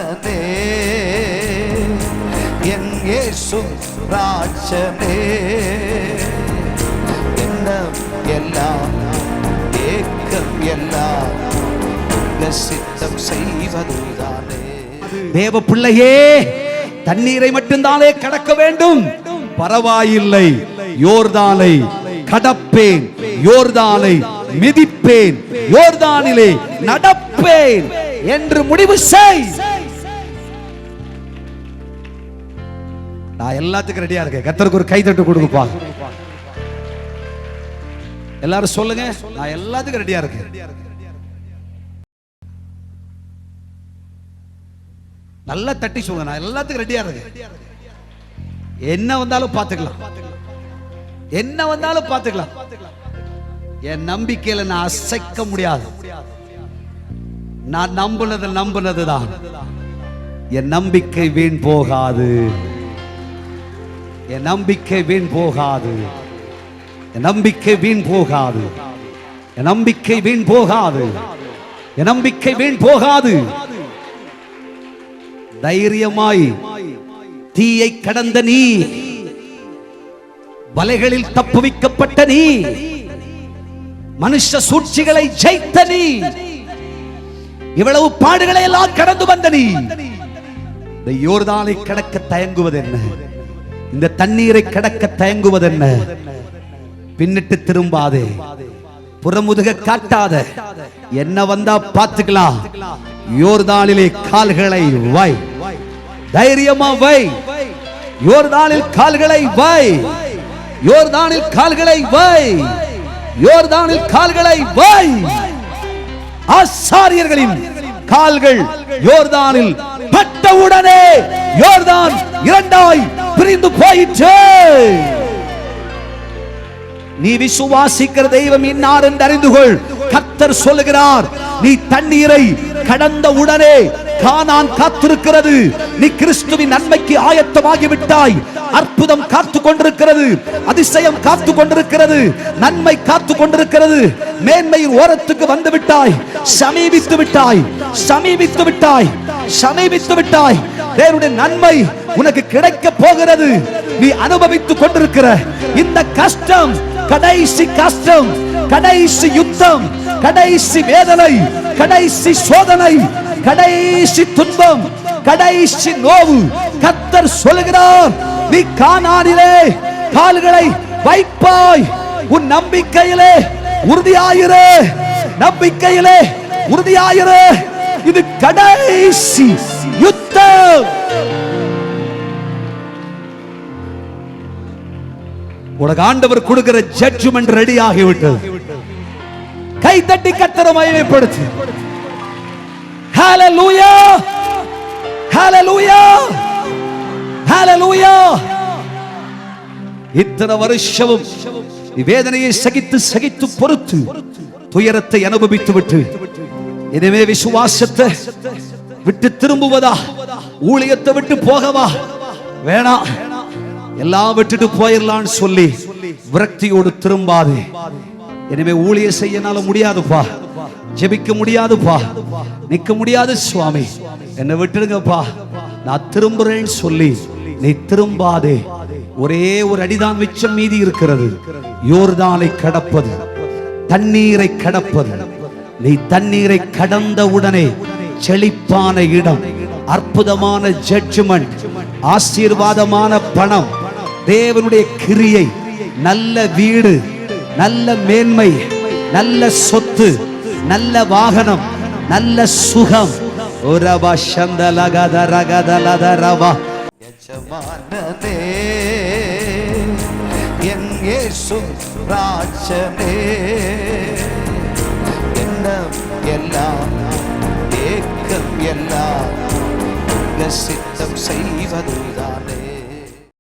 எஜமானனே என் இயேசு ராஜனே எண்ணம் எல்லாம் ஏக்கம் எல்லாம் சித்தம் செய்வதுதானே. தேவ பிள்ளையே, தண்ணீரை மட்டும்தானே கடக்க வேண்டும்? பரவாயில்லை, யோர்தானை கடப்பேன், யோர்தானை மிதிப்பேன், யோர்தானிலே நடப்பேன் என்று முடிவு செய். நான் எல்லாத்துக்கும் ரெடியா இருக்கேன். கர்த்தருக்கு ஒரு கைதட்டு கொடுங்கப்பா. எல்லாரும் சொல்லுங்க, நான் எல்லாத்துக்கும் ரெடியா இருக்கேன். நல்லா தட்டி சொல்லுங்க, நான் எல்லாத்துக்கும் ரெடியா இருக்கேன். என்ன வந்தாலும் பார்த்துக்கலாம், என்ன வந்தாலும் பார்த்துக்கலாம். என் நம்பிக்கையில நான் அசைக்க முடியாது. நான் நம்பினதுதான். என் நம்பிக்கை வீண் போகாது, என் நம்பிக்கை வீண் போகாது, என் நம்பிக்கை வீண் போகாது, என் நம்பிக்கை வீண் போகாது, என் நம்பிக்கை வீண் போகாது. தைரியமாய் தீயை கடந்த நீ, வலைகளில் தப்புவிக்கப்பட்ட நீ, மனுஷ சூழ்ச்சிகளை ஜெயித்த நீ, இவ்வளவு பாடுகளை எல்லாம் கடந்து வந்த நீ, இந்த யோர்தானை கடக்க தயங்குவது என்ன? இந்த தண்ணீரை கடக்க தயங்குவது என்ன? பின்னிட்டு திரும்பாதே, புறமுதுக காட்டாத. என்ன வந்தா பார்த்துக்கலாம். யோர்தானிலே கால்களை வை, தைரியமா வை. யோர்தானில் கால்களை வை, யோர்தானில் கால்களை வை, யோர்தானில் கால்களை வை. ஆசாரியர்களின் கால்கள் யோர்தானில் பட்டவுடனே யோர்தான் இரண்டாய் பிரிந்து போயிற்று. நீ விசுவாசிக்கிற தெய்வம் இன்னார் என்று அறிந்து கொள். கர்த்தர் சொல்லுகிறார், நீ தண்ணீரை கடந்த உடனே கானான் காத்திருக்கிறது. நீ கிறிஸ்துவின் நன்மைக்கு ஆயத்தமாகி விட்டாய். அற்புதம் காத்து கொண்டிருக்கிறது, அதிசயம் காத்து கொண்டிருக்கிறது, நன்மை காத்து கொண்டிருக்கிறது. மேன்மையின் ஓரத்துக்கு வந்து விட்டாய், சமீபித்து விட்டாய், சமீபித்து விட்டாய், சமீபித்து விட்டாய். தேவனுடைய நன்மை உனக்கு கிடைக்க போகிறது. நீ அனுபவித்துக் கொண்டிருக்கிற இந்த கஷ்டம் கடைசி கஷ்டம், கடைசி யுத்தம், கடைசி வேதனை, கடைசி சோதனை, கடைசி துன்பம், கடைசி நோவு. கர்த்தர் சொல்லுகிறார், நீ கானானிலே கால்களை வைப்பாய். உன் நம்பிக்கையிலே உறுதியாயிரு, நம்பிக்கையிலே உறுதியாயிரு. இது கடைசி யுத்தம். உனக்கு ஆண்டவர் கொடுக்கிற ஜட்ஜ்மென்ட் ரெடி ஆகிவிட்டது. கை தட்டி கர்த்தரை மகிமைப்படுத்து. ஹalleluya, ஹalleluya, ஹalleluya. இத்தனை வருஷமும் வேதனையை சகித்து சகித்து பொறுத்து துயரத்தை அனுபவித்து விட்டு எனவே விசுவாசத்தை விட்டு திரும்புவதா, ஊழியத்தை விட்டு போகவா? வேணாம், எல்லாம் விட்டுட்டு போயிடலான்னு சொல்லி விரக்தியோடு திரும்பாதே. எனவே ஊழிய செய்யனால முடியாதுப்பா, ஜெபிக்க முடியாதுப்பா, நிக்க முடியாது சுவாமி, என்னை விட்டுடுங்கப்பா, நான் திரும்புறேன்னு சொல்லி நீ திரும்பாதே. ஒரே ஒரு அடிதான் மிச்சம் மீதி இருக்கிறது. யோர்தானை கடப்பது, தண்ணீரை கடப்பது. நீ தண்ணீரை கடந்த உடனே செழிப்பான இடம், அற்புதமான ஜட்ஜ்மென்ட், ஆசீர்வாதமான பணம், தேவனுடைய கிரியை, நல்ல வீடு, நல்ல மேன்மை, நல்ல சொத்து, நல்ல வாகனம், நல்ல சுகம். எஜமானனே என் இயேசு ராஜனே எண்ணம் எல்லாம் ஏக்கம் எல்லாம் சித்தம் செய்வது